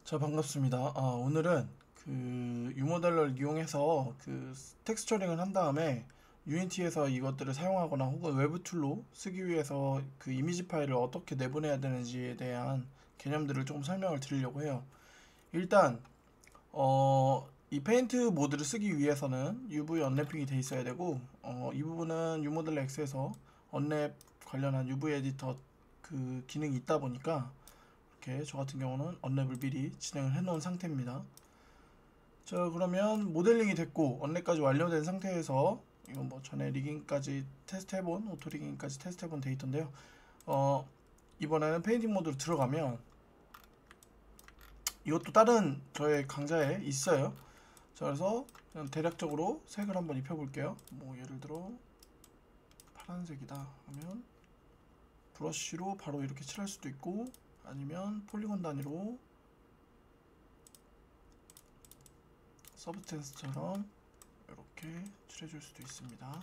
자, 반갑습니다. 오늘은 그 유모델러를 이용해서 그 텍스처링을 한 다음에 유니티에서 이것들을 사용하거나 혹은 외부 툴로 쓰기 위해서 그 이미지 파일을 어떻게 내보내야 되는지에 대한 개념들을 조금 설명을 드리려고 해요. 일단 이 페인트 모드를 쓰기 위해서는 UV 언랩핑이 돼 있어야 되고, 이 부분은 유모델러 X에서 언랩 관련한 UV 에디터 그 기능이 있다 보니까 이렇게 저 같은 경우는 언랩을 미리 진행을 해 놓은 상태입니다. 자, 그러면 모델링이 됐고 언랩까지 완료된 상태에서 이건 뭐 전에 리깅까지 테스트해본 오토 리깅까지 테스트해본 데이터인데요. 이번에는 페인팅 모드로 들어가면 이것도 다른 저의 강좌에 있어요. 자, 그래서 그냥 대략적으로 색을 한번 입혀볼게요. 뭐 예를 들어 파란색이다 하면 브러쉬로 바로 이렇게 칠할 수도 있고, 아니면 폴리곤 단위로 서브스텐스처럼 이렇게 칠해줄 수도 있습니다.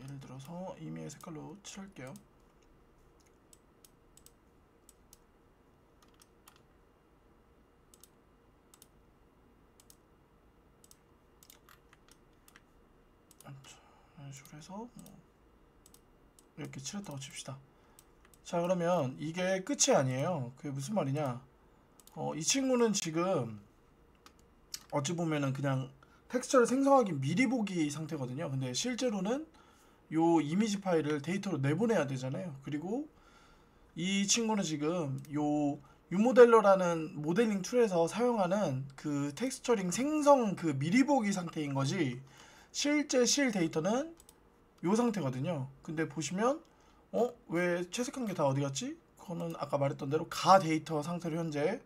예를 들어서 이미의 색깔로 칠할게요. 이런 식으로 해서 뭐 이렇게 칠했다고 칩시다. 자, 그러면 이게 끝이 아니에요. 그게 무슨 말이냐, 이 친구는 지금 어찌 보면은 그냥 텍스처를 생성하기 미리 보기 상태거든요. 근데 실제로는 요 이미지 파일을 데이터로 내보내야 되잖아요. 그리고 이 친구는 지금 요 유모델러라는 모델링 툴에서 사용하는 그 텍스처링 생성 그 미리 보기 상태인 거지, 실제 실 데이터는 요 상태거든요. 근데 보시면 왜 채색한 게 다 어디 갔지? 그거는 아까 말했던 대로 가 데이터 상태로 현재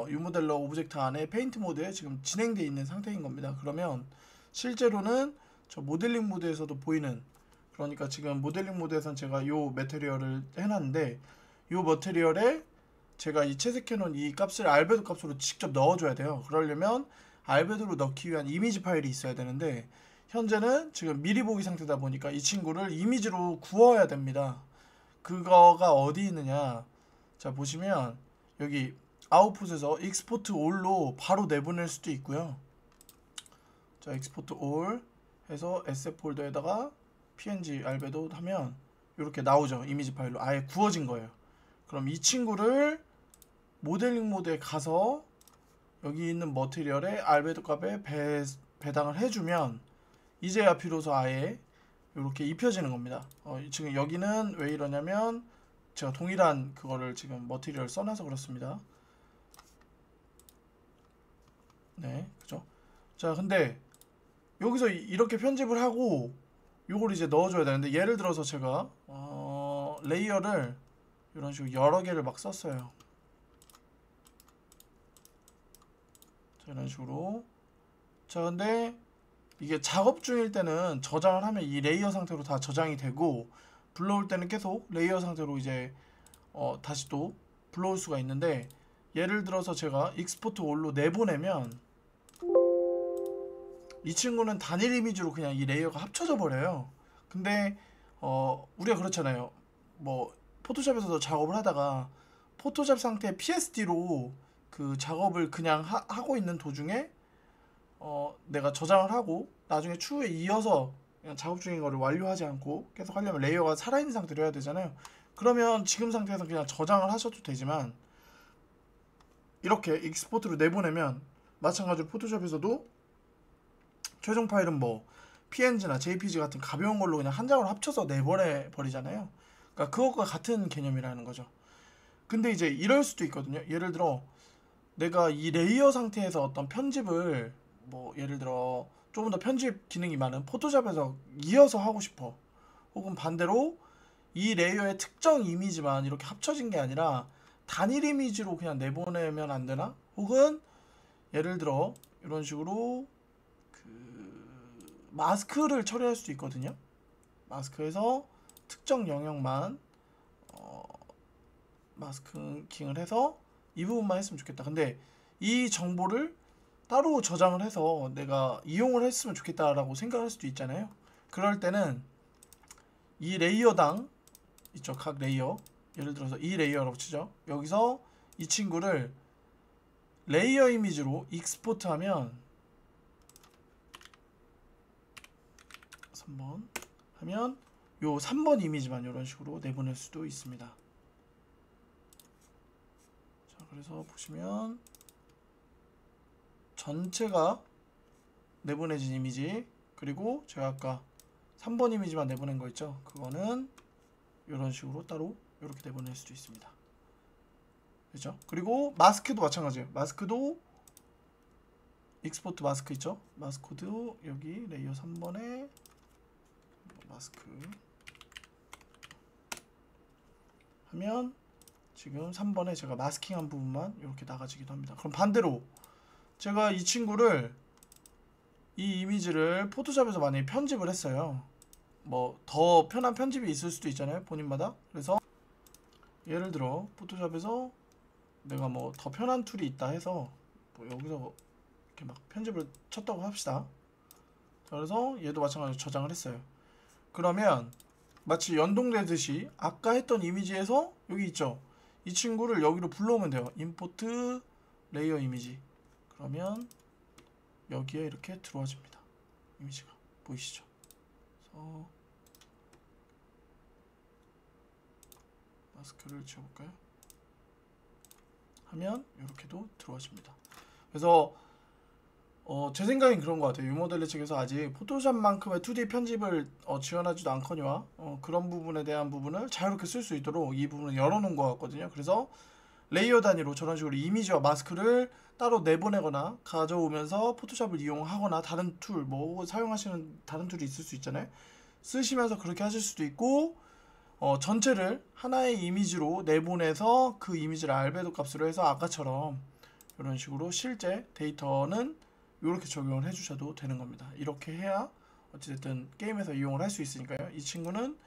유모델러 오브젝트 안에 페인트 모드에 지금 진행되어 있는 상태인 겁니다. 그러면 실제로는 저 모델링 모드에서도 보이는, 그러니까 지금 모델링 모드에서는 제가 요 매테리얼을 해놨는데 요 머테리얼에 제가 이 채색해놓은 이 값을 알베도 값으로 직접 넣어줘야 돼요. 그러려면 알베도로 넣기 위한 이미지 파일이 있어야 되는데 현재는 지금 미리 보기 상태다 보니까 이 친구를 이미지로 구워야 됩니다. 그거가 어디 있느냐, 자 보시면 여기 아웃풋에서 익스포트 올로 바로 내보낼 수도 있고요. 자, 익스포트 올 해서 SF 폴더에다가 png 알베도 하면 이렇게 나오죠. 이미지 파일로 아예 구워진 거예요. 그럼 이 친구를 모델링 모드에 가서 여기 있는 머티리얼에 알베도 값에 배당을 해주면 이제야 비로소 아예 이렇게 입혀지는 겁니다. 지금 여기는 왜 이러냐면 제가 동일한 그거를 지금 머티리얼 써놔서 그렇습니다. 네, 그죠? 자, 근데 여기서 이렇게 편집을 하고 요걸 이제 넣어줘야 되는데, 예를 들어서 제가 레이어를 이런 식으로 여러 개를 막 썼어요. 자, 이런 식으로. 자, 근데 이게 작업 중일 때는 저장을 하면 이 레이어 상태로 다 저장이 되고, 불러올 때는 계속 레이어 상태로 이제 다시 또 불러올 수가 있는데, 예를 들어서 제가 익스포트 올로 내보내면 이 친구는 단일 이미지로 그냥 이 레이어가 합쳐져 버려요. 근데 우리가 그렇잖아요. 뭐 포토샵에서도 작업을 하다가 포토샵 상태 PSD로 그 작업을 그냥 하고 있는 도중에 내가 저장을 하고 나중에 추후에 이어서 그냥 작업 중인 거를 완료하지 않고 계속 하려면 레이어가 살아있는 상태로 해야 되잖아요. 그러면 지금 상태에서 그냥 저장을 하셔도 되지만 이렇게 익스포트로 내보내면 마찬가지로 포토샵에서도 최종 파일은 뭐 PNG나 JPG 같은 가벼운 걸로 그냥 한 장으로 합쳐서 내보내 버리잖아요. 그러니까 그것과 같은 개념이라는 거죠. 근데 이제 이럴 수도 있거든요. 예를 들어 내가 이 레이어 상태에서 어떤 편집을, 뭐 예를 들어 조금 더 편집 기능이 많은 포토샵에서 이어서 하고 싶어. 혹은 반대로 이 레이어의 특정 이미지만 이렇게 합쳐진 게 아니라 단일 이미지로 그냥 내보내면 안 되나? 혹은 예를 들어 이런 식으로 마스크를 처리할 수도 있거든요. 마스크에서 특정 영역만 마스킹을 해서 이 부분만 했으면 좋겠다. 근데 이 정보를 따로 저장을 해서 내가 이용을 했으면 좋겠다라고 생각할 수도 있잖아요. 그럴 때는 이 레이어당 이쪽 각 레이어, 예를 들어서 이 레이어라고 치죠. 여기서 이 친구를 레이어 이미지로 익스포트 하면 3번 하면 요 3번 이미지만 이런 식으로 내보낼 수도 있습니다. 자, 그래서 보시면 전체가 내보내진 이미지, 그리고 제가 아까 3번 이미지만 내보낸 거 있죠, 그거는 이런 식으로 따로 이렇게 내보낼 수도 있습니다. 그렇죠? 그리고 마스크도 마찬가지예요. 마스크도 익스포트 마스크 있죠? 마스크도 여기 레이어 3번에 마스크 하면 지금 3번에 제가 마스킹한 부분만 이렇게 나가지기도 합니다. 그럼 반대로 제가 이 친구를, 이 이미지를 포토샵에서 만약에 편집을 했어요. 뭐 더 편한 편집이 있을 수도 있잖아요, 본인마다. 그래서 예를 들어 포토샵에서 내가 뭐 더 편한 툴이 있다 해서 뭐 여기서 이렇게 막 편집을 쳤다고 합시다. 그래서 얘도 마찬가지로 저장을 했어요. 그러면 마치 연동되듯이 아까 했던 이미지에서 여기 있죠, 이 친구를 여기로 불러오면 돼요. 임포트 레이어 이미지. 그러면 여기에 이렇게 들어와집니다. 이미지가 보이시죠? 그래서 마스크를 지워볼까요? 하면 이렇게도 들어와집니다. 그래서 제 생각엔 그런 것 같아요. 유모델리 측에서 아직 포토샵만큼의 2D 편집을 지원하지도 않거니와 그런 부분에 대한 부분을 자유롭게 쓸 수 있도록 이 부분을 열어놓은 것 같거든요. 그래서 레이어 단위로 저런 식으로 이미지와 마스크를 따로 내보내거나 가져오면서 포토샵을 이용하거나 다른 툴, 뭐 사용하시는 다른 툴이 있을 수 있잖아요. 쓰시면서 그렇게 하실 수도 있고, 전체를 하나의 이미지로 내보내서 그 이미지를 알베도 값으로 해서 아까처럼 이런 식으로 실제 데이터는 이렇게 적용을 해주셔도 되는 겁니다. 이렇게 해야 어찌됐든 게임에서 이용을 할 수 있으니까요. 이 친구는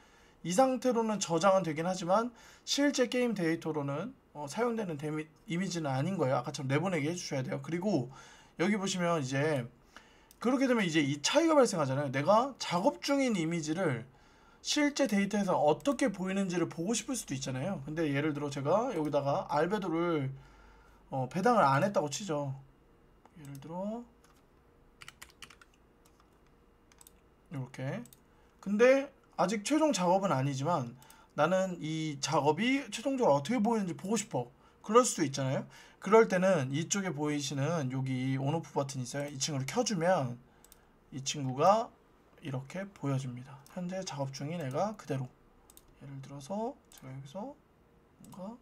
이 상태로는 저장은 되긴 하지만 실제 게임 데이터로는 사용되는 이미지는 아닌 거예요. 아까처럼 내보내게 해주셔야 돼요. 그리고 여기 보시면 이제 그렇게 되면 이제 이 차이가 발생하잖아요. 내가 작업 중인 이미지를 실제 데이터에서 어떻게 보이는지를 보고 싶을 수도 있잖아요. 근데 예를 들어 제가 여기다가 알베도를 배당을 안 했다고 치죠. 예를 들어 이렇게. 근데 아직 최종 작업은 아니지만 나는 이 작업이 최종적으로 어떻게 보이는지 보고 싶어. 그럴 수도 있잖아요. 그럴 때는 이쪽에 보이시는 여기 온오프 버튼이 있어요. 이 친구를 켜주면 이 친구가 이렇게 보여집니다. 현재 작업 중인 애가 그대로. 예를 들어서 제가 여기서 뭔가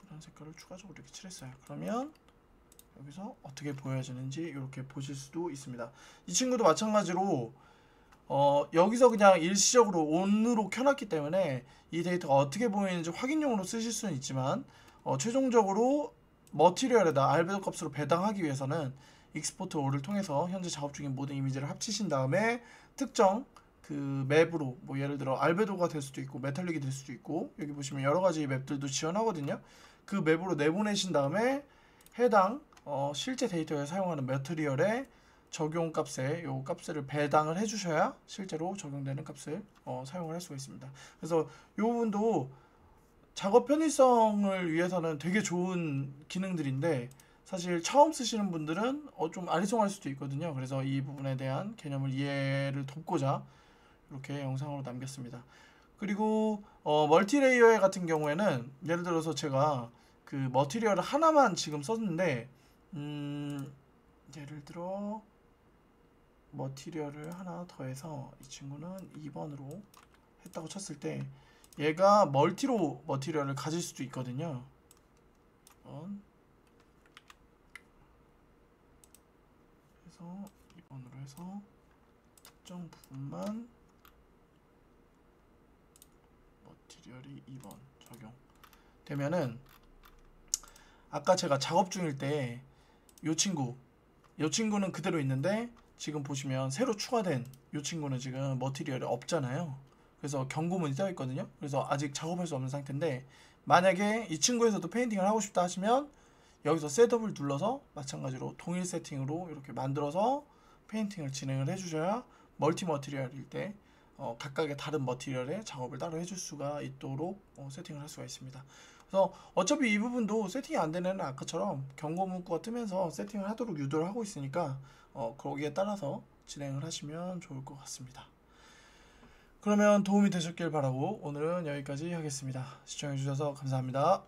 이런 색깔을 추가적으로 이렇게 칠했어요. 그러면 여기서 어떻게 보여지는지 이렇게 보실 수도 있습니다. 이 친구도 마찬가지로 여기서 그냥 일시적으로 ON으로 켜놨기 때문에 이 데이터가 어떻게 보이는지 확인용으로 쓰실 수는 있지만 최종적으로 머티리얼에다 알베도 값으로 배당하기 위해서는 익스포트 OR을 통해서 현재 작업 중인 모든 이미지를 합치신 다음에 특정 그 맵으로, 뭐 예를 들어 알베도가 될 수도 있고 메탈릭이 될 수도 있고, 여기 보시면 여러 가지 맵들도 지원하거든요. 그 맵으로 내보내신 다음에 해당 실제 데이터에 사용하는 머티리얼의 적용 값에 요 값을 배당을 해주셔야 실제로 적용되는 값을 사용을 할 수가 있습니다. 그래서 이 부분도 작업 편의성을 위해서는 되게 좋은 기능들인데 사실 처음 쓰시는 분들은 좀 아리송할 수도 있거든요. 그래서 이 부분에 대한 개념을 이해를 돕고자 이렇게 영상으로 남겼습니다. 그리고 멀티레이어 같은 경우에는 예를 들어서 제가 그 머티리얼을 하나만 지금 썼는데 예를 들어 머티리얼을 하나 더해서 이 친구는 2번으로 했다고 쳤을 때 얘가 멀티로 머티리얼을 가질 수도 있거든요. 2번 해서 2번으로 해서 특정 부분만 머티리얼이 2번 적용 되면은 아까 제가 작업 중일 때 요 친구는 그대로 있는데 지금 보시면 새로 추가된 이 친구는 지금 머티리얼이 없잖아요. 그래서 경고문이 떠 있거든요. 그래서 아직 작업할 수 없는 상태인데 만약에 이 친구에서도 페인팅을 하고 싶다 하시면 여기서 셋업을 눌러서 마찬가지로 동일 세팅으로 이렇게 만들어서 페인팅을 진행을 해주셔야 멀티 머티리얼일 때 각각의 다른 머티리얼의 작업을 따로 해줄 수가 있도록 세팅을 할 수가 있습니다. 그래서 어차피 이 부분도 세팅이 안 되는 애는 아까처럼 경고 문구가 뜨면서 세팅을 하도록 유도를 하고 있으니까 거기에 따라서 진행을 하시면 좋을 것 같습니다. 그러면 도움이 되셨길 바라고 오늘은 여기까지 하겠습니다. 시청해주셔서 감사합니다.